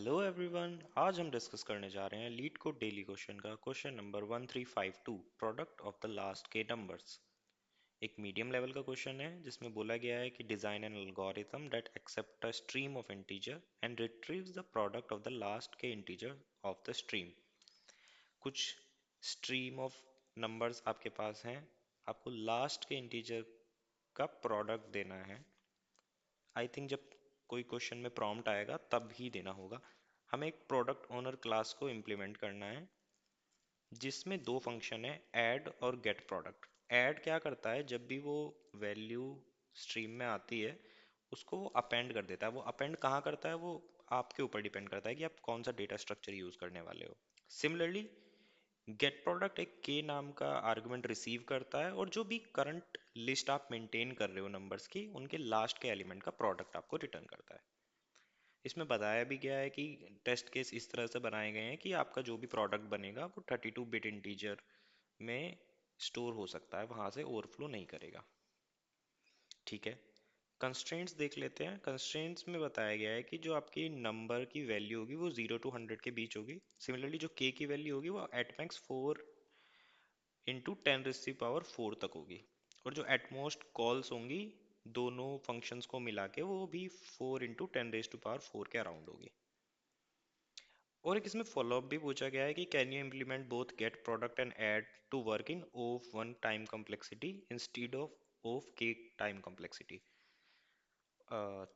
Hello everyone. आज हम discuss करने जा रहे हैं लीड कोड डेली क्वेश्चन का question number 1352 product of the last k numbers. एक मीडियम लेवल का क्वेश्चन है जिसमें बोला गया है कि design an algorithm that accept a stream of integer and retrieves the product of the last k integer of the stream. कुछ stream of numbers आपके पास हैं, आपको लास्ट के इंटीजर का प्रोडक्ट देना है। आई थिंक जब कोई क्वेश्चन में प्रॉम्प्ट आएगा तब ही देना होगा। हमें एक प्रोडक्ट ओनर क्लास को इम्प्लीमेंट करना है जिसमें दो फंक्शन है, ऐड और गेट प्रोडक्ट। ऐड क्या करता है, जब भी वो वैल्यू स्ट्रीम में आती है उसको वो अपेंड कर देता है। वो अपेंड कहाँ करता है, वो आपके ऊपर डिपेंड करता है कि आप कौन सा डेटा स्ट्रक्चर यूज करने वाले हो। सिमिलरली गेट प्रोडक्ट एक के नाम का आर्गुमेंट रिसीव करता है और जो भी करंट लिस्ट आप मेंटेन कर रहे हो नंबर्स की, उनके लास्ट के एलिमेंट का प्रोडक्ट आपको रिटर्न करता है। इसमें बताया भी गया है कि टेस्ट केस इस तरह से बनाए गए हैं कि आपका जो भी प्रोडक्ट बनेगा वो 32 बिट इंटीजर में स्टोर हो सकता है, वहां से ओवरफ्लो नहीं करेगा। ठीक है, कंस्ट्रेंट्स देख लेते हैं। कंस्ट्रेंट्स में बताया गया है कि जो आपकी नंबर की वैल्यू होगी वो 0 to 100 के बीच होगी। सिमिलरली जो के की वैल्यू होगी वो एट मैक्स 4 × 10⁻⁴ तक होगी। और जो एटमोस्ट कॉल्स होंगी दोनों फंक्शंस को मिला के वो भी 4 × 10⁻⁴ के अराउंड होगी। और एक इसमें फॉलोअप भी पूछा गया है कि can you implement both get product and add to work in of one time complexity instead of k time complexity.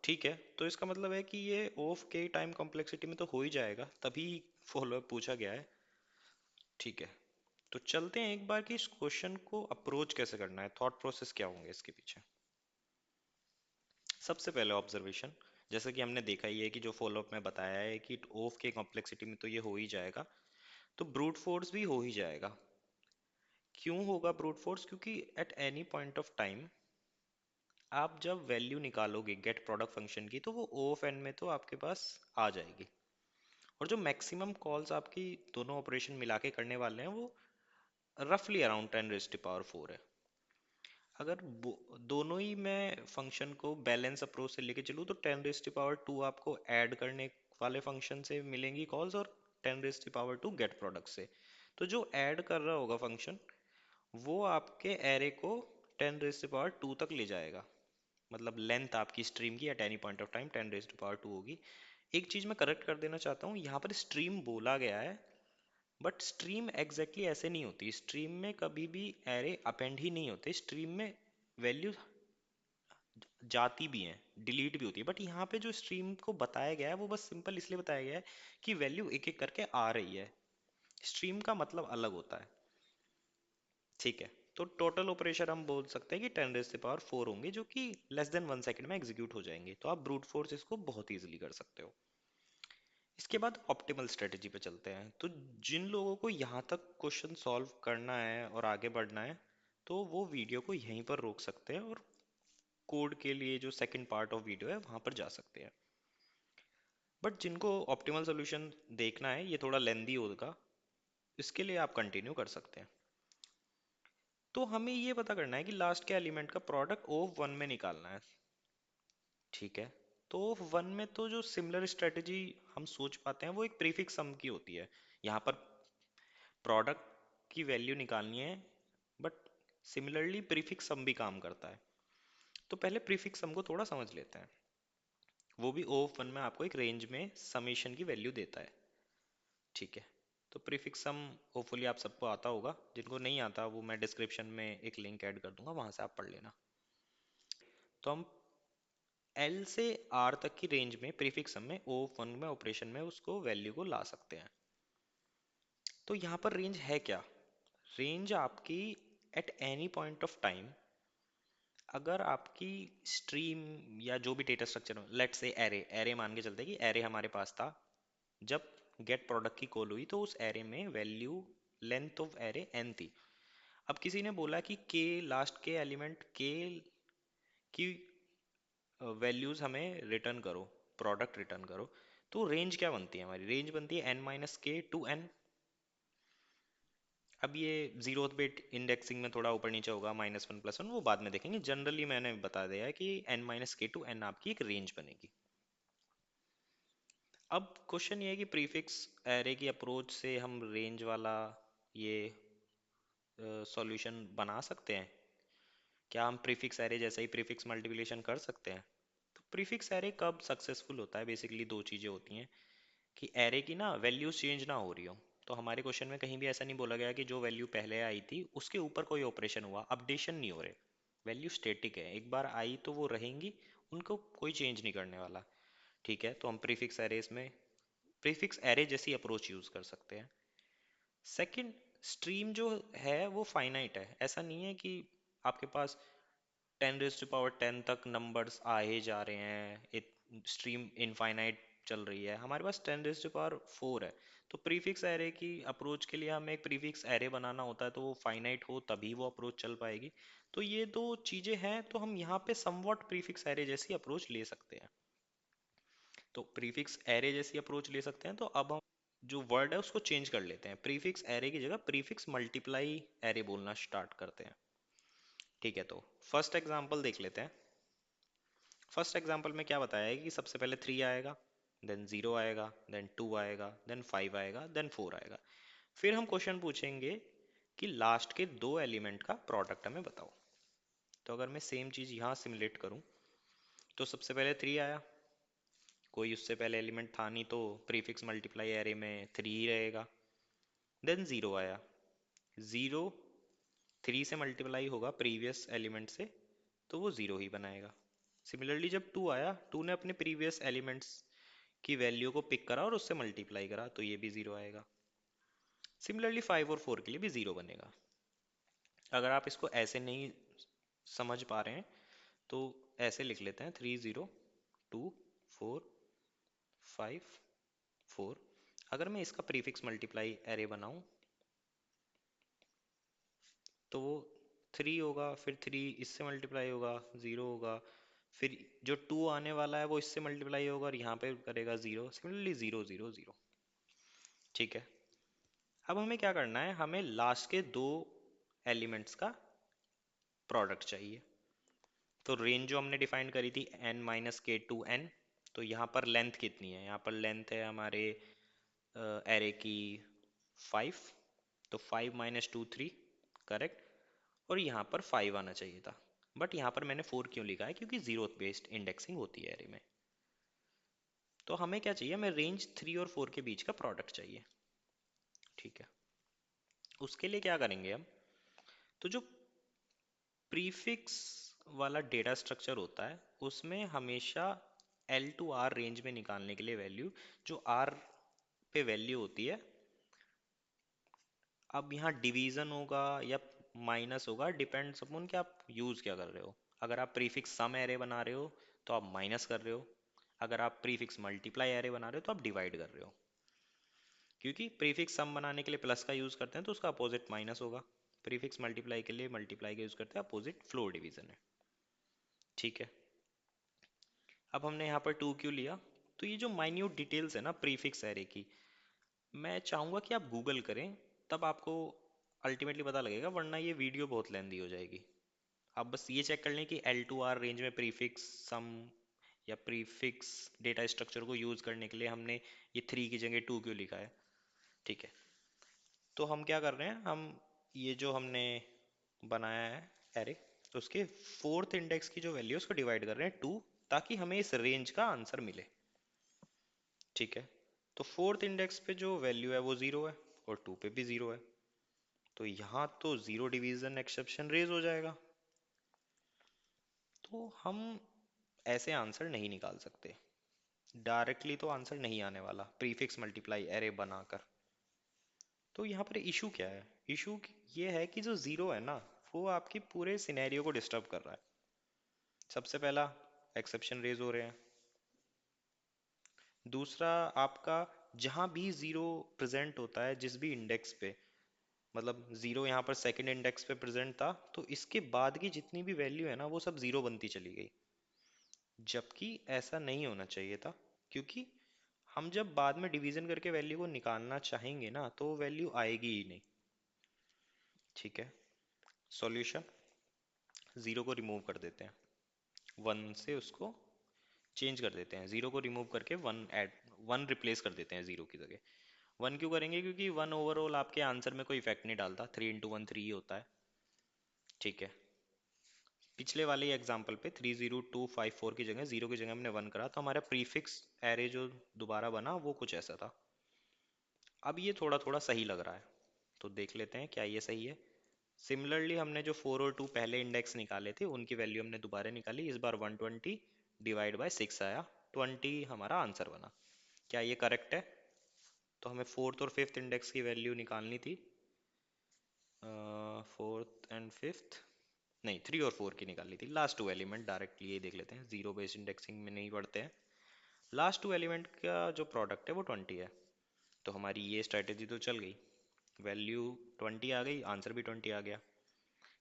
ठीक है, तो इसका मतलब है कि ये ऑफ के टाइम कॉम्प्लेक्सिटी में तो हो ही जाएगा, तभी फॉलोअप पूछा गया है। ठीक है, तो चलते हैं एक बार कि इस क्वेश्चन को अप्रोच कैसे करना है, थॉट प्रोसेस क्या होंगे इसके पीछे। सबसे पहले ऑब्जर्वेशन, जैसा कि हमने देखा ही है कि जो फॉलोअप में बताया है कि ऑफ के कॉम्प्लेक्सिटी में तो ये हो ही जाएगा, तो ब्रूट फोर्स भी हो ही जाएगा। क्यों होगा ब्रूट फोर्स, क्योंकि at any point of time आप जब वैल्यू निकालोगे गेट प्रोडक्ट फंक्शन की तो वो ओ ऑफ एन में तो आपके पास आ जाएगी। और जो मैक्सिमम कॉल्स आपकी दोनों ऑपरेशन मिला के करने वाले हैं वो रफली अराउंड 10⁻⁴ है। अगर दोनों ही मैं फंक्शन को बैलेंस अप्रोच से लेके चलूँ तो 10⁻² आपको ऐड करने वाले फंक्शन से मिलेंगी कॉल्स और 10⁻² गेट प्रोडक्ट से। तो जो ऐड कर रहा होगा फंक्शन वो आपके एरे को 10⁻² तक ले जाएगा। मतलब लेंथ आपकी स्ट्रीम की at any point of time 10⁻² होगी। एक चीज मैं करेक्ट कर देना चाहता हूँ, यहाँ पर स्ट्रीम बोला गया है बट स्ट्रीम एग्जैक्टली ऐसे नहीं होती। स्ट्रीम में कभी भी एरे अपेंड ही नहीं होते, स्ट्रीम में वैल्यू जाती भी हैं, डिलीट भी होती है। बट यहाँ पे जो स्ट्रीम को बताया गया है वो बस सिंपल इसलिए बताया गया है कि वैल्यू एक एक करके आ रही है। स्ट्रीम का मतलब अलग होता है। ठीक है, तो टोटल ऑपरेशन हम बोल सकते हैं कि 10⁻⁴ होंगे जो कि लेस देन 1 सेकंड में एग्जीक्यूट हो जाएंगे। तो आप ब्रूट फोर्स इसको बहुत इजीली कर सकते हो। इसके बाद ऑप्टिमल स्ट्रेटेजी पे चलते हैं। तो जिन लोगों को यहाँ तक क्वेश्चन सॉल्व करना है और आगे बढ़ना है तो वो वीडियो को यहीं पर रोक सकते हैं और कोड के लिए जो सेकंड पार्ट ऑफ वीडियो है वहां पर जा सकते हैं। बट जिनको ऑप्टिमल सोल्यूशन देखना है, ये थोड़ा लेंदी होगा, इसके लिए आप कंटिन्यू कर सकते हैं। तो हमें ये पता करना है कि लास्ट के एलिमेंट का प्रोडक्ट ऑफ वन में निकालना है। ठीक है, तो ऑफ वन में तो जो सिमिलर स्ट्रेटेजी हम सोच पाते हैं वो एक प्रीफिक्स सम की होती है। यहाँ पर प्रोडक्ट की वैल्यू निकालनी है बट सिमिलरली प्रीफिक्स सम भी काम करता है। तो पहले प्रीफिक्स सम को थोड़ा समझ लेते हैं। वो भी ऑफ वन में आपको एक रेंज में समेशन की वैल्यू देता है। ठीक है, तो प्रीफिक्स सम होपफुली आप सबको आता होगा, जिनको नहीं आता वो मैं डिस्क्रिप्शन में एक लिंक ऐड कर दूंगा, वहां से आप पढ़ लेना। तो हम एल से आर तक की रेंज में प्रीफिक्स सम में ओ वन में ऑपरेशन में उसको वैल्यू को ला सकते हैं। तो यहाँ पर रेंज है क्या, रेंज आपकी at any point of time अगर आपकी स्ट्रीम या जो भी डेटा स्ट्रक्चर हो, लेट्स से एरे एरे मान के चलते हैं कि एरे हमारे पास था, जब गेट प्रोडक्ट की कॉल हुई तो उस एरे में value length of array n थी। अब किसी ने बोला कि के लास्ट के एलिमेंट के की वैल्यूज हमें रिटर्न करो, प्रोडक्ट रिटर्न करो। तो रेंज क्या बनती है, हमारी रेंज बनती है n-k to n। अब ये जीरो बिट इंडेक्सिंग में थोड़ा ऊपर नीचे होगा, -1 + 1 वो बाद में देखेंगे। जनरली मैंने बता दिया है कि n-k to n आपकी एक रेंज बनेगी। अब क्वेश्चन ये है कि प्रीफिक्स एरे की अप्रोच से हम रेंज वाला ये सॉल्यूशन बना सकते हैं। क्या हम प्रीफिक्स एरे जैसा ही प्रीफिक्स मल्टीप्लिकेशन कर सकते हैं? तो प्रीफिक्स एरे कब सक्सेसफुल होता है? बेसिकली दो चीजें होती हैं कि एरे की ना वैल्यूज चेंज ना हो रही हो। तो हमारे क्वेश्चन में कहीं भी ऐसा नहीं बोला गया कि जो वैल्यू पहले आई थी उसके ऊपर कोई ऑपरेशन हुआ, अपडेशन नहीं हो रहे। वैल्यू स्टेटिक है, एक बार आई तो वो रहेंगी, उनको कोई चेंज नहीं करने वाला। ठीक है, तो हम प्रीफिक्स एरेज में प्रीफिक्स एरे जैसी अप्रोच यूज कर सकते हैं। सेकंड, स्ट्रीम जो है वो फाइनाइट है। ऐसा नहीं है कि आपके पास 10 रेज़ टू पावर 10 तक नंबर्स आ ही जा रहे हैं, एक स्ट्रीम इनफाइनाइट चल रही है। हमारे पास 10 रेज़ टू पावर 4 है। तो प्रीफिक्स एरे की अप्रोच के लिए हमें एक प्रीफिक्स एरे बनाना होता है, तो वो फाइनाइट हो तभी वो अप्रोच चल पाएगी। तो ये दो चीजें हैं, तो हम यहाँ पे समवॉट प्रीफिक्स एरे जैसी अप्रोच ले सकते हैं। तो प्रीफिक्स एरे जैसी अप्रोच ले सकते हैं। तो अब हम जो वर्ड है उसको चेंज कर लेते हैं, प्रीफिक्स एरे की जगह प्रीफिक्स मल्टीप्लाई एरे बोलना स्टार्ट करते हैं। ठीक है, तो फर्स्ट एग्जांपल देख लेते हैं। फर्स्ट एग्जांपल में क्या बताया है कि सबसे पहले 3 आएगा, देन 0 आएगा, देन 2 आएगा, देन 5 आएगा, देन 4 आएगा। फिर हम क्वेश्चन पूछेंगे कि लास्ट के दो एलिमेंट का प्रोडक्ट हमें बताओ। तो अगर मैं सेम चीज यहाँ सिमुलेट करूँ, तो सबसे पहले 3 आया, कोई उससे पहले एलिमेंट था नहीं, तो प्रीफिक्स मल्टीप्लाई एरे में 3 ही रहेगा। देन 0 आया, 0 3 से मल्टीप्लाई होगा प्रीवियस एलिमेंट से, तो वो 0 ही बनाएगा। सिमिलरली जब 2 आया, 2 ने अपने प्रीवियस एलिमेंट्स की वैल्यू को पिक करा और उससे मल्टीप्लाई करा, तो ये भी 0 आएगा। सिमिलरली 5 और 4 के लिए भी 0 बनेगा। अगर आप इसको ऐसे नहीं समझ पा रहे हैं तो ऐसे लिख लेते हैं, 3 0 2 4 5 4। अगर मैं इसका प्रीफिक्स मल्टीप्लाई एरे बनाऊं, तो वो 3 होगा, फिर 3 इससे मल्टीप्लाई होगा, 0 होगा, फिर जो 2 आने वाला है वो इससे मल्टीप्लाई होगा और यहाँ पे करेगा 0, सिमिलरली 0 0 0। ठीक है, अब हमें क्या करना है, हमें लास्ट के दो एलिमेंट्स का प्रोडक्ट चाहिए। तो रेंज जो हमने डिफाइन करी थी n-k to n, तो यहाँ पर लेंथ कितनी है? यहाँ पर लेंथ है हमारे एरे की 5, तो 5 - 2 3, करेक्ट। और यहाँ पर 5 आना चाहिए था, बट यहाँ पर मैंने 4 क्यों लिखा है? क्योंकि जीरो बेस्ड इंडेक्सिंग होती है एरे में। तो हमें क्या चाहिए? हमें रेंज 3 और 4 के बीच का प्रोडक्ट चाहिए। ठीक है, उसके लिए क्या करेंगे हम? तो जो प्रीफिक्स वाला डेटा स्ट्रक्चर होता है उसमें हमेशा L to R रेंज में निकालने के लिए वैल्यू, जो R पे वैल्यू होती है, अब यहाँ डिवीजन होगा या माइनस होगा, डिपेंड्स अपॉन कि आप यूज क्या कर रहे हो। अगर आप प्रीफिक्स सम एरे बना रहे हो तो आप माइनस कर रहे हो, अगर आप प्रीफिक्स मल्टीप्लाई एरे बना रहे हो तो आप डिवाइड कर रहे हो। क्योंकि प्रीफिक्स सम बनाने के लिए प्लस का यूज करते हैं तो उसका अपोजिट माइनस होगा, प्रीफिक्स मल्टीप्लाई के लिए मल्टीप्लाई का यूज करते हैं, अपोजिट फ्लोर डिवीजन है। ठीक है, अब हमने यहाँ पर 2 क्यों लिया? तो ये जो माइन्यूट डिटेल्स है ना प्रीफिक्स एरे की, मैं चाहूँगा कि आप गूगल करें, तब आपको अल्टीमेटली पता लगेगा, वरना ये वीडियो बहुत लेंदी हो जाएगी। आप बस ये चेक कर लें कि L to R रेंज में प्रीफिक्स सम या प्रीफिक्स डेटा स्ट्रक्चर को यूज करने के लिए हमने ये 3 की जगह 2 क्यों लिखा है। ठीक है, तो हम क्या कर रहे हैं, हम ये जो हमने बनाया है एरे, तो उसके फोर्थ इंडेक्स की जो वैल्यू है उसको डिवाइड कर रहे हैं 2, ताकि हमें इस रेंज का आंसर मिले। ठीक है, तो फोर्थ इंडेक्स पे जो वैल्यू है वो 0 है और 2 पे भी 0 है, तो यहाँ तो जीरो डिवीजन एक्सेप्शन रेज हो जाएगा। तो हम ऐसे आंसर नहीं निकाल सकते, डायरेक्टली तो आंसर नहीं आने वाला प्रीफिक्स मल्टीप्लाई एरे बनाकर। तो यहाँ पर इशू क्या है? इशू ये है कि जो 0 है ना, वो आपकी पूरे सिनेरियो को डिस्टर्ब कर रहा है। सबसे पहला, एक्सेप्शन रेज हो रहे हैं। दूसरा, आपका जहां भी 0 प्रेजेंट होता है जिस भी इंडेक्स पे, मतलब 0 यहाँ पर सेकंड इंडेक्स पे प्रेजेंट था, तो इसके बाद की जितनी भी वैल्यू है ना वो सब 0 बनती चली गई। जबकि ऐसा नहीं होना चाहिए था, क्योंकि हम जब बाद में डिवीजन करके वैल्यू को निकालना चाहेंगे ना, तो वो वैल्यू आएगी ही नहीं। ठीक है, सॉल्यूशन, 0 को रिमूव कर देते हैं, 1 से उसको चेंज कर देते हैं, जीरो को रिमूव करके वन ऐड, वन रिप्लेस कर देते हैं जीरो की जगह। वन क्यों करेंगे? क्योंकि वन ओवरऑल आपके आंसर में कोई इफेक्ट नहीं डालता, 3 × 1 3 ही होता है। ठीक है, पिछले वाले एग्जाम्पल पे 30254 की जगह, जीरो की जगह हमने वन करा, तो हमारा प्रीफिक्स एरे जो दोबारा बना वो कुछ ऐसा था। अब ये थोड़ा थोड़ा सही लग रहा है, तो देख लेते हैं क्या ये सही है। सिमिलरली हमने जो 4 और 2 पहले इंडेक्स निकाले थे उनकी वैल्यू हमने दोबारा निकाली, इस बार 120 डिवाइड बाय 6 आया, 20 हमारा आंसर बना। क्या ये करेक्ट है? तो हमें फोर्थ और फिफ्थ इंडेक्स की वैल्यू निकालनी थी, फोर्थ एंड फिफ्थ, नहीं 3 और 4 की निकालनी थी। लास्ट टू एलिमेंट डायरेक्टली ये देख लेते हैं, जीरो बेस्ड इंडेक्सिंग में नहीं पढ़ते हैं। लास्ट टू एलिमेंट का जो प्रोडक्ट है वो 20 है, तो हमारी ये स्ट्रेटेजी तो चल गई, वैल्यू 20 आ गई, आंसर भी 20 आ गया।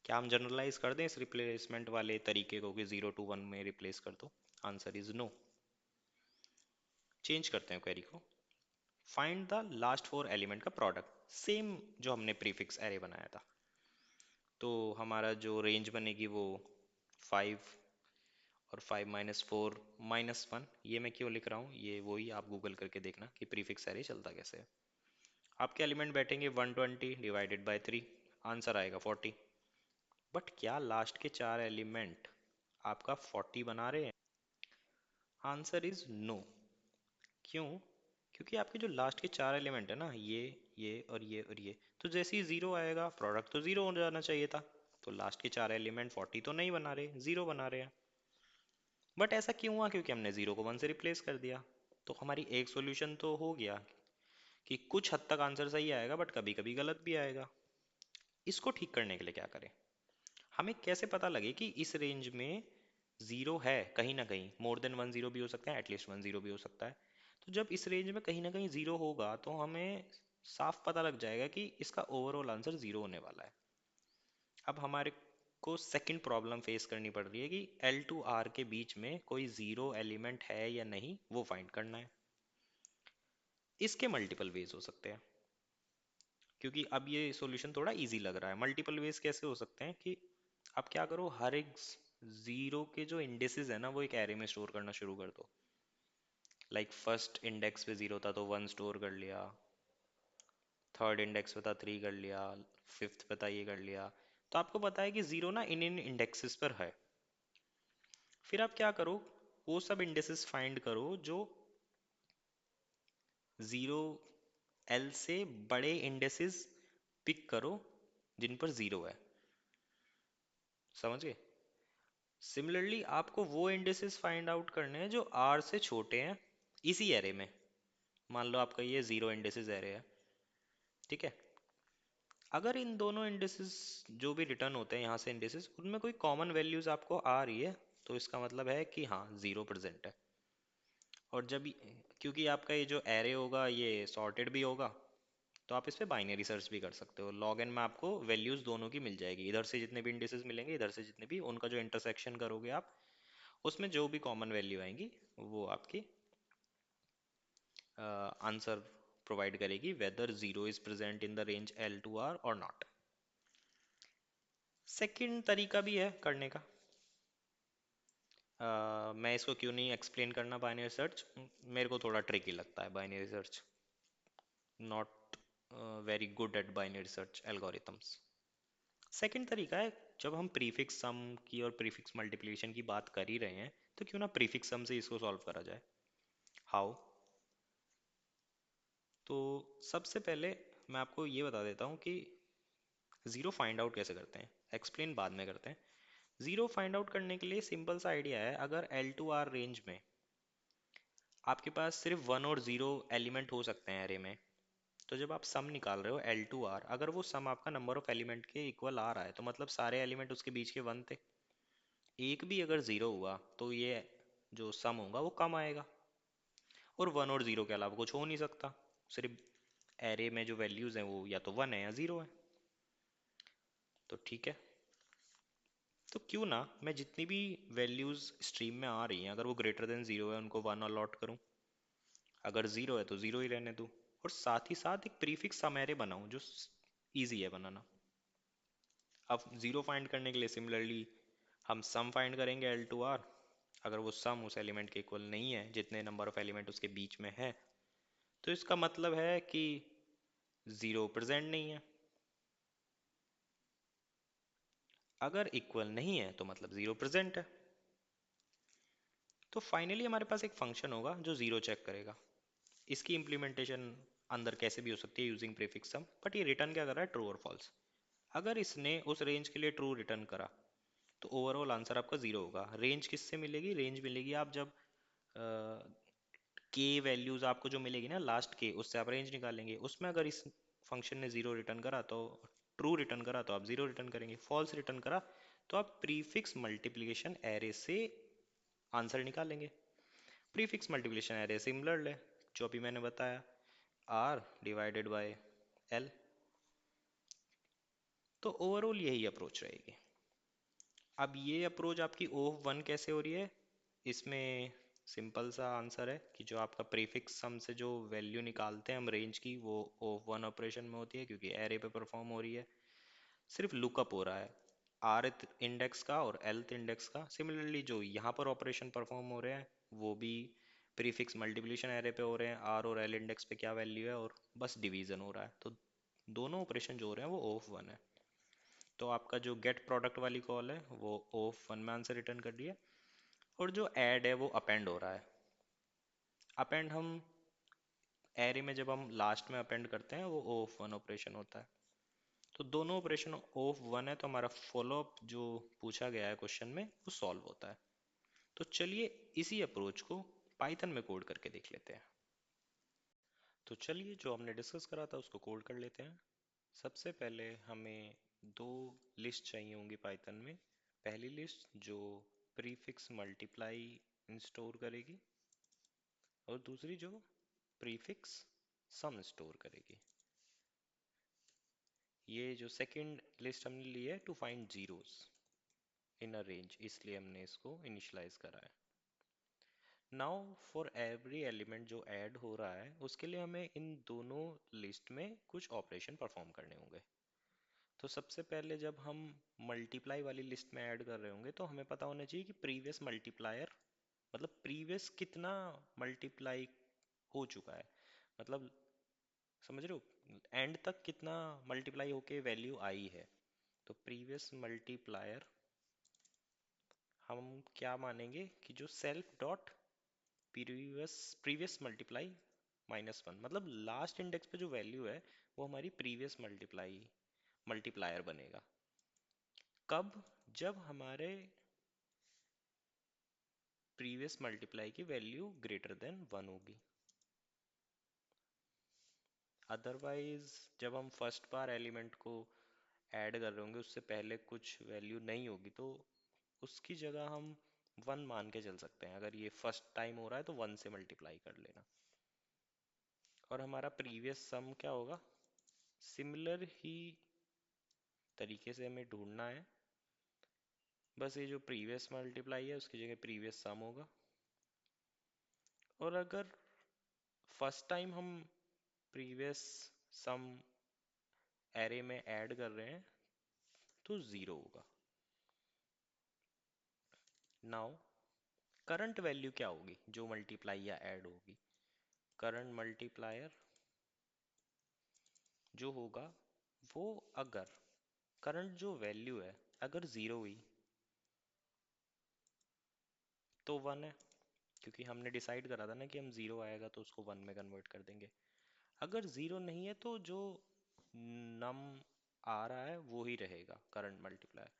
क्या हम जनरलाइज कर दें इस रिप्लेसमेंट वाले तरीके को कि 0 to 1 में रिप्लेस कर दो? Answer is no. चेंज करते हैं क्वेरी को, फाइंड द लास्ट 4 एलिमेंट का प्रोडक्ट, सेम जो हमने प्रीफिक्स एरे बनाया था। तो हमारा जो रेंज बनेगी वो 5 और 5 - 4 - 1। ये मैं क्यों लिख रहा हूँ, ये वही आप गूगल करके देखना कि प्रीफिक्स एरे चलता कैसे है। आपके एलिमेंट बैठेंगे 120 डिवाइडेड बाय 3, आंसर आएगा 40। बट क्या लास्ट के 4 एलिमेंट आपका 40 बना रहे हैं? Answer is no. क्यों? क्योंकि आपके जो लास्ट के 4 एलिमेंट है ना, ये और ये, तो जैसे ही जीरो आएगा प्रोडक्ट तो जीरो हो जाना चाहिए था। तो लास्ट के 4 एलिमेंट 40 तो नहीं बना रहे, जीरो बना रहे हैं। बट ऐसा क्यों हुआ? क्योंकि हमने जीरो को वन से रिप्लेस कर दिया। तो हमारी एक सॉल्यूशन तो हो गया कि कुछ हद तक आंसर सही आएगा बट कभी कभी गलत भी आएगा। इसको ठीक करने के लिए क्या करें? हमें कैसे पता लगे कि इस रेंज में जीरो है? कहीं ना कहीं मोर देन वन जीरो भी हो सकता है, एटलीस्ट वन जीरो भी हो सकता है। तो जब इस रेंज में कहीं ना कहीं जीरो होगा तो हमें साफ पता लग जाएगा कि इसका ओवरऑल आंसर जीरो होने वाला है। अब हमारे को सेकंड प्रॉब्लम फेस करनी पड़ रही है कि L to R के बीच में कोई जीरो एलिमेंट है या नहीं, वो फाइंड करना है। इसके मल्टीपल वेज हो सकते हैं, क्योंकि अब ये सॉल्यूशन थोड़ा इजी लग रहा है। मल्टीपल वेज कैसे हो सकते हैं कि आप क्या करो, हर एक जीरो के जो इंडेसेस है ना वो एक एरे में स्टोर करना शुरू कर दो। लाइक फर्स्ट इंडेक्स पे जीरो था तो वन स्टोर कर लिया, थर्ड इंडेक्स पे था थ्री कर लिया, फिफ्थ पे था ये कर लिया। तो आपको पता है कि जीरो ना इन इन इंडेक्सेस पर है। फिर आप क्या करो, वो सब इंडेसेस फाइंड करो जो जीरो, एल से बड़े इंडेसेस पिक करो जिन पर जीरो है। समझ गए? सिमिलरली आपको वो इंडेसेस फाइंड आउट करने हैं जो आर से छोटे हैं इसी एरे में। मान लो आपका ये जीरो इंडेसेस एरे है, ठीक है। अगर इन दोनों इंडेसेस जो भी रिटर्न होते हैं यहाँ से इंडेसेस, उनमें कोई कॉमन वैल्यूज आपको आ रही है, तो इसका मतलब है कि हाँ जीरो प्रेजेंट है। और क्योंकि आपका ये जो एरे होगा ये सॉर्टेड भी होगा, तो आप इस पे बाइनरी सर्च भी कर सकते हो। लॉग एन में आपको वैल्यूज दोनों की मिल जाएगी, इधर से जितने भी इंडिसेस मिलेंगे, इधर से जितने भी, उनका जो इंटरसेक्शन करोगे आप, उसमें जो भी कॉमन वैल्यू आएंगी वो आपकी आंसर प्रोवाइड करेगी, whether zero is present in the range L to R और नॉट। सेकंड तरीका भी है करने का। मैं इसको क्यों नहीं एक्सप्लेन करना बाइनरी सर्च, मेरे को थोड़ा ट्रिकी लगता है binary search, not very good at binary search algorithms. Second तरीका है, जब हम प्रीफिक्स सम की और प्रीफिक्स मल्टीप्लिकेशन की बात कर ही रहे हैं, तो क्यों ना प्रीफिक्स सम से इसको सॉल्व करा जाए। हाउ? तो सबसे पहले मैं आपको ये बता देता हूँ कि ज़ीरो फाइंड आउट कैसे करते हैं, एक्सप्लेन बाद में करते हैं। ज़ीरो फाइंड आउट करने के लिए सिंपल सा आइडिया है, अगर L to R रेंज में आपके पास सिर्फ वन और ज़ीरो एलिमेंट हो सकते हैं एरे में, तो जब आप सम निकाल रहे हो L to R, अगर वो सम आपका नंबर ऑफ एलिमेंट के इक्वल आ रहा है तो मतलब सारे एलिमेंट उसके बीच के वन थे। एक भी अगर ज़ीरो हुआ तो ये जो सम होगा वो कम आएगा, और वन और ज़ीरो के अलावा कुछ हो नहीं सकता। सिर्फ एरे में जो वैल्यूज़ हैं वो या तो वन है या ज़ीरो है। तो ठीक है, तो क्यों ना मैं जितनी भी वैल्यूज़ स्ट्रीम में आ रही हैं, अगर वो ग्रेटर देन ज़ीरो है उनको वन अलॉट करूँ, अगर ज़ीरो है तो ज़ीरो ही रहने दूँ, और साथ ही साथ एक प्रीफिक्स सम एरे बनाऊँ जो ईजी है बनाना। अब ज़ीरो फाइंड करने के लिए सिमिलरली हम सम फाइंड करेंगे L to R। अगर वो सम उस एलिमेंट के इक्वल नहीं है जितने नंबर ऑफ एलिमेंट उसके बीच में है, तो इसका मतलब है कि जीरो प्रेजेंट नहीं है। अगर इक्वल नहीं है तो मतलब जीरो प्रेजेंट है। तो फाइनली हमारे पास एक फंक्शन होगा जो जीरो चेक करेगा। इसकी इम्प्लीमेंटेशन अंदर कैसे भी हो सकती है यूजिंग प्रीफिक्स सम, बट ये रिटर्न क्या कर रहा है, ट्रू और फॉल्स। अगर इसने उस रेंज के लिए ट्रू रिटर्न करा तो ओवरऑल आंसर आपका जीरो होगा। रेंज किससे मिलेगी, रेंज मिलेगी आप जब के वैल्यूज आपको जो मिलेगी ना लास्ट के, उससे आप रेंज निकालेंगे। उसमें अगर इस फंक्शन ने जीरो रिटर्न करा तो ट्रू रिटर्न करा तो आप जीरो रिटर्न करेंगे, फॉल्स रिटर्न करा तो आप प्रीफिक्स मल्टीप्लिकेशन एरे से आंसर निकालेंगे। प्रीफिक्स मल्टीप्लिकेशन एरे सिमिलर है जो अभी मैंने बताया, आर डिवाइडेड बाय एल। तो ओवरऑल यही अप्रोच रहेगी। अब ये अप्रोच आपकी ओफ वन कैसे हो रही है, इसमें सिंपल सा आंसर है कि जो आपका प्रीफिक्स सम से जो वैल्यू निकालते हैं हम रेंज की, वो ओफ वन ऑपरेशन में होती है क्योंकि एरे पे परफॉर्म हो रही है। सिर्फ लुकअप हो रहा है आरथ इंडेक्स का और एल्थ इंडेक्स का। सिमिलरली जो यहाँ पर ऑपरेशन परफॉर्म हो रहे हैं वो भी प्रीफिक्स मल्टीप्लिकेशन एरे पे हो रहे हैं, आर और एल इंडेक्स पे क्या वैल्यू है, और बस डिवीजन हो रहा है। तो दोनों ऑपरेशन जो हो रहे हैं वो ओफ वन है। तो आपका जो गेट प्रोडक्ट वाली कॉल है वो ओफ वन में आंसर रिटर्न कर रही है, और जो ऐड है वो अपेंड हो रहा है। अपेंड हम एरे में जब हम लास्ट में अपेंड करते हैं वो ओफ वन ऑपरेशन होता है। तो दोनों ऑपरेशन ऑफ वन है, तो हमारा फॉलोअप जो पूछा गया है क्वेश्चन में वो सॉल्व होता है। तो चलिए इसी अप्रोच को पाइथन में कोड करके देख लेते हैं। तो चलिए जो हमने डिस्कस करा था उसको कोड कर लेते हैं। सबसे पहले हमें दो लिस्ट चाहिए होंगी पाइथन में। पहली लिस्ट जो प्रीफिक्स मल्टीप्लाई स्टोर करेगी, और दूसरी जो प्रीफिक्स सम स्टोर करेगी। ये जो सेकंड लिस्ट हमने ली है to find zeros in a range, इसलिए हमने इसको इनिशियलाइज करा है। नाउ फॉर एवरी एलिमेंट जो ऐड हो रहा है उसके लिए हमें इन दोनों लिस्ट में कुछ ऑपरेशन परफॉर्म करने होंगे। तो सबसे पहले जब हम मल्टीप्लाई वाली लिस्ट में ऐड कर रहे होंगे तो हमें पता होना चाहिए कि प्रीवियस मल्टीप्लायर, मतलब प्रीवियस कितना मल्टीप्लाई हो चुका है, मतलब समझ रहे हो एंड तक कितना मल्टीप्लाई होके वैल्यू आई है। तो प्रीवियस मल्टीप्लायर हम क्या मानेंगे कि जो self dot previous previous multiply minus one, मतलब लास्ट इंडेक्स पे जो वैल्यू है वो हमारी प्रीवियस मल्टीप्लायर बनेगा। कब, जब हमारे प्रीवियस मल्टीप्लाई की वैल्यू ग्रेटर देन वन होगी। अदरवाइज जब हम फर्स्ट बार एलिमेंट को ऐड कर रहे होंगे उससे पहले कुछ वैल्यू नहीं होगी, तो उसकी जगह हम वन मान के चल सकते हैं। अगर ये फर्स्ट टाइम हो रहा है तो वन से मल्टीप्लाई कर लेना। और हमारा प्रीवियस सम क्या होगा, सिमिलर ही तरीके से हमें ढूंढना है। बस ये जो प्रीवियस मल्टीप्लाई है उसकी जगह प्रीवियस सम होगा। और अगर फर्स्ट टाइम हम प्रीवियस सम एरे में ऐड कर रहे हैं तो ज़ीरो होगा। नाउ करंट वैल्यू क्या होगी जो मल्टीप्लाई या ऐड होगी, करंट मल्टीप्लायर जो होगा वो, अगर करंट जो वैल्यू है अगर ज़ीरो हुई तो वन है, क्योंकि हमने डिसाइड करा था ना कि हम ज़ीरो आएगा तो उसको वन में कन्वर्ट कर देंगे। अगर ज़ीरो नहीं है तो जो नम आ रहा है वो ही रहेगा current multiplier.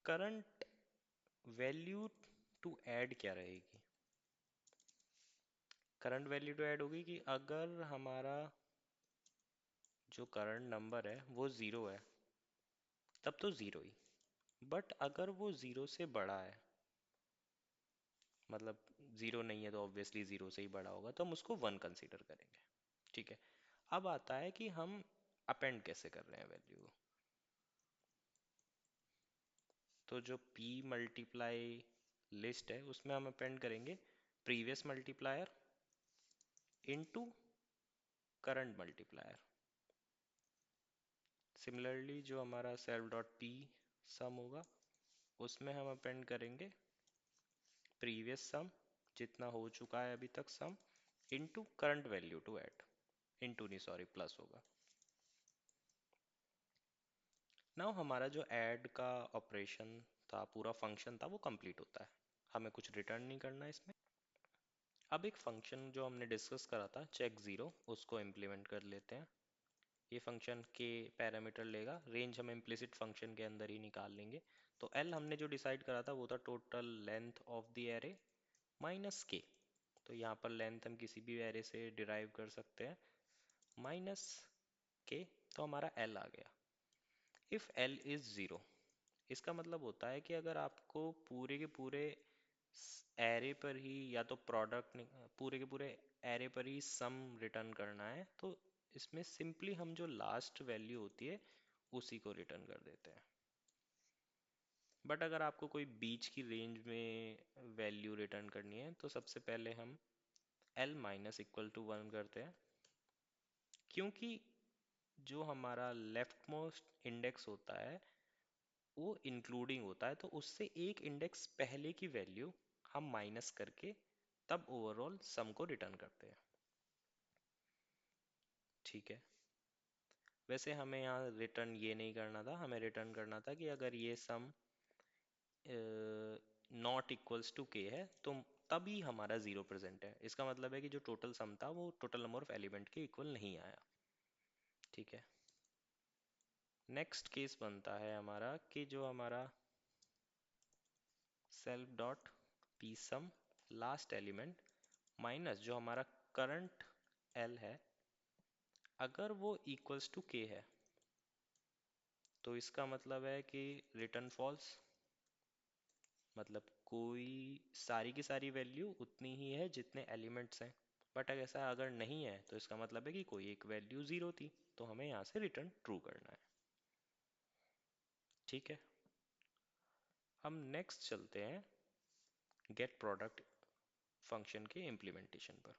Current value to add क्या रहेगी, करंट वैल्यू टू ऐड होगी कि अगर हमारा जो करंट नंबर है वो ज़ीरो है तब तो ज़ीरो ही, बट अगर वो ज़ीरो से बड़ा है, मतलब ज़ीरो नहीं है तो ऑब्वियसली ज़ीरो से ही बड़ा होगा, तो हम उसको वन कंसीडर करेंगे। ठीक है। अब आता है कि हम अपेंड कैसे कर रहे हैं वैल्यू को। तो जो p मल्टीप्लाई लिस्ट है उसमें हम अपेंड करेंगे previous multiplier into current multiplier. Similarly जो हमारा सेल्फ डॉट पी सम होगा उसमें हम अपेंड करेंगे प्रीवियस सम जितना हो चुका है अभी तक sum into current value to add, into नहीं सॉरी प्लस होगा। नाउ हमारा जो ऐड का ऑपरेशन था, पूरा फंक्शन था, वो कंप्लीट होता है, हमें कुछ रिटर्न नहीं करना है इसमें। अब एक फंक्शन जो हमने डिस्कस करा था चेक ज़ीरो, उसको इम्प्लीमेंट कर लेते हैं। ये फंक्शन के पैरामीटर लेगा, रेंज हम इम्प्लिसिट फंक्शन के अंदर ही निकाल लेंगे। तो एल हमने जो डिसाइड करा था वो था total length of the array minus के। तो यहाँ पर लेंथ हम किसी भी एरे से डिराइव कर सकते हैं, माइनस के। तो हमारा एल आ गया। इफ एल इज ज़ीरो, इसका मतलब होता है कि अगर आपको पूरे के पूरे एरे पर ही या तो प्रोडक्ट, पूरे के पूरे एरे पर ही सम रिटर्न करना है, तो इसमें सिंपली हम जो लास्ट वैल्यू होती है उसी को रिटर्न कर देते हैं। बट अगर आपको कोई बीच की रेंज में वैल्यू रिटर्न करनी है तो सबसे पहले हम L minus equal to one करते हैं, क्योंकि जो हमारा लेफ्ट मोस्ट इंडेक्स होता है वो इंक्लूडिंग होता है, तो उससे एक इंडेक्स पहले की वैल्यू हम माइनस करके तब ओवरऑल सम को रिटर्न करते हैं। ठीक है। वैसे हमें यहाँ रिटर्न ये नहीं करना था, हमें रिटर्न करना था कि अगर ये सम नॉट इक्वल्स टू के है तो तभी हमारा जीरो प्रेजेंट है। इसका मतलब है कि जो टोटल सम था वो टोटल नंबर ऑफ एलिमेंट के इक्वल नहीं आया। ठीक है। नेक्स्ट केस बनता है हमारा कि जो हमारा self dot P sum last element minus जो हमारा करंट एल है, अगर वो इक्वल्स टू के है तो इसका मतलब है कि रिटर्न फॉल्स, मतलब कोई सारी की सारी वैल्यू उतनी ही है जितने एलिमेंट्स हैं। बट अगर ऐसा अगर नहीं है तो इसका मतलब है कि कोई एक वैल्यू ज़ीरो थी, तो हमें यहाँ से रिटर्न ट्रू करना है। ठीक है। हम नेक्स्ट चलते हैं गेट प्रोडक्ट फंक्शन के इम्प्लीमेंटेशन पर।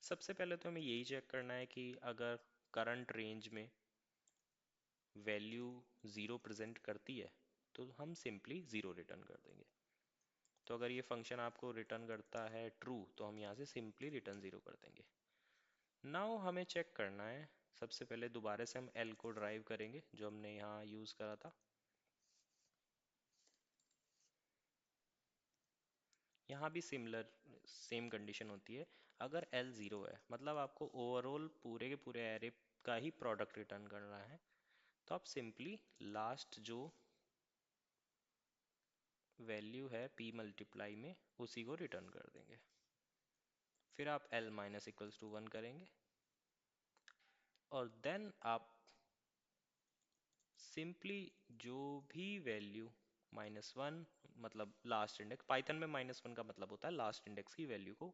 सबसे पहले तो हमें यही चेक करना है कि अगर करंट रेंज में वैल्यू ज़ीरो प्रेजेंट करती है तो हम सिंपली ज़ीरो रिटर्न कर देंगे। तो अगर ये फंक्शन आपको रिटर्न करता है ट्रू तो हम यहाँ से सिंपली रिटर्न ज़ीरो कर देंगे। नाउ हमें चेक करना है, सबसे पहले दोबारा से हम एल को ड्राइव करेंगे जो हमने यहाँ यूज़ करा था। यहाँ भी सिमिलर सेम कंडीशन होती है। अगर एल ज़ीरो है मतलब आपको ओवरऑल पूरे के पूरे एरे का ही प्रोडक्ट रिटर्न करना है, तो आप सिंपली लास्ट जो वैल्यू है पी मल्टीप्लाई में उसी को रिटर्न कर देंगे। फिर आप L minus equals to one करेंगे और देन आप सिंपली जो भी वैल्यू माइनस वन, मतलब लास्ट इंडेक्स, पाइथन में माइनस वन का मतलब होता है लास्ट इंडेक्स की वैल्यू को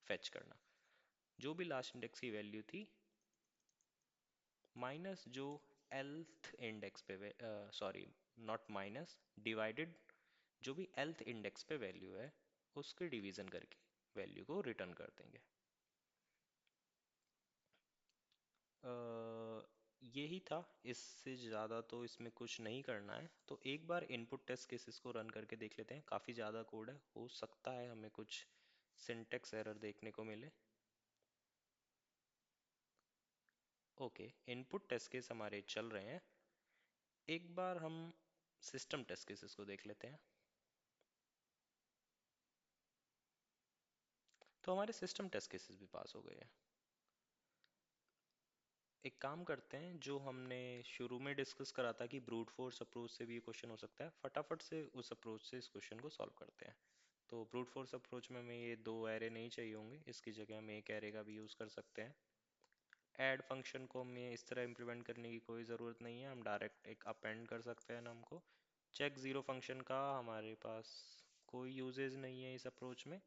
फेच करना। जो भी लास्ट इंडेक्स की वैल्यू थी माइनस जो एल्थ इंडेक्स पे, सॉरी नॉट माइनस, डिवाइडेड जो भी एल्थ इंडेक्स पे वैल्यू है उसके डिवीजन करके वैल्यू को रिटर्न कर देंगे। यही था, इससे ज़्यादा तो इसमें कुछ नहीं करना है। तो एक बार इनपुट टेस्ट केसेस को रन करके देख लेते हैं। काफ़ी ज़्यादा कोड है, हो सकता है हमें कुछ सिंटेक्स एरर देखने को मिले। ओके, इनपुट टेस्ट केस हमारे चल रहे हैं। एक बार हम सिस्टम टेस्ट केसेस को देख लेते हैं। तो हमारे सिस्टम टेस्ट केसेस भी पास हो गए हैं। एक काम करते हैं, जो हमने शुरू में डिस्कस करा था कि ब्रूट फोर्स अप्रोच से भी ये क्वेश्चन हो सकता है, फटाफट से उस अप्रोच से इस क्वेश्चन को सॉल्व करते हैं। तो ब्रूट फोर्स अप्रोच में हमें ये दो एरे नहीं चाहिए होंगे, इसकी जगह हम एक एरे का भी यूज़ कर सकते हैं। ऐड फंक्शन को हमें इस तरह इम्प्लीमेंट करने की कोई ज़रूरत नहीं है, हम डायरेक्ट एक अपेंड कर सकते हैं नाम को। चेक ज़ीरो फंक्शन का हमारे पास कोई यूजेज नहीं है इस अप्रोच में।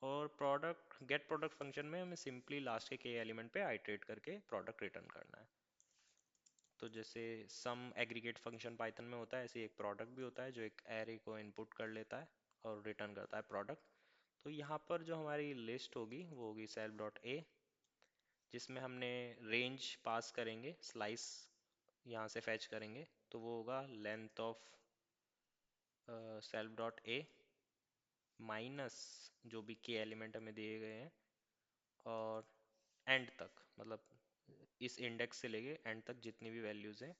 और प्रोडक्ट गेट प्रोडक्ट फंक्शन में हमें सिंपली लास्ट के एलिमेंट पे आइटरेट करके प्रोडक्ट रिटर्न करना है। तो जैसे सम एग्रीगेट फंक्शन पाइथन में होता है, ऐसे एक प्रोडक्ट भी होता है जो एक एरे को इनपुट कर लेता है और रिटर्न करता है प्रोडक्ट। तो यहाँ पर जो हमारी लिस्ट होगी वो होगी सेल्फ डॉट ए, जिसमें हमने रेंज पास करेंगे, स्लाइस यहाँ से फैच करेंगे, तो वो होगा length of self dot A minus जो भी के एलिमेंट हमें दिए गए हैं, और एंड तक, मतलब इस इंडेक्स से लेके एंड तक जितनी भी वैल्यूज हैं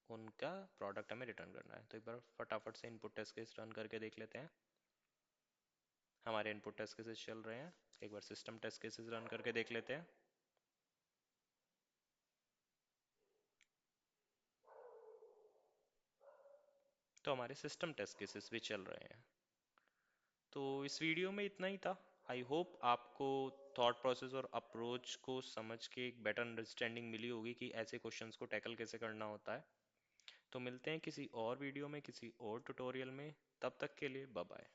उनका प्रोडक्ट हमें रिटर्न करना है। तो एक बार फटाफट से इनपुट टेस्ट केस रन करके देख लेते हैं। हमारे इनपुट टेस्ट केसेस चल रहे हैं। एक बार सिस्टम टेस्ट केसेस रन करके देख लेते हैं। तो हमारे सिस्टम टेस्ट केसेस भी चल रहे हैं। तो इस वीडियो में इतना ही था। आई होप आपको थॉट प्रोसेस और अप्रोच को समझ के एक बेटर अंडरस्टैंडिंग मिली होगी कि ऐसे क्वेश्चंस को टैकल कैसे करना होता है। तो मिलते हैं किसी और वीडियो में, किसी और ट्यूटोरियल में। तब तक के लिए बाय बाय।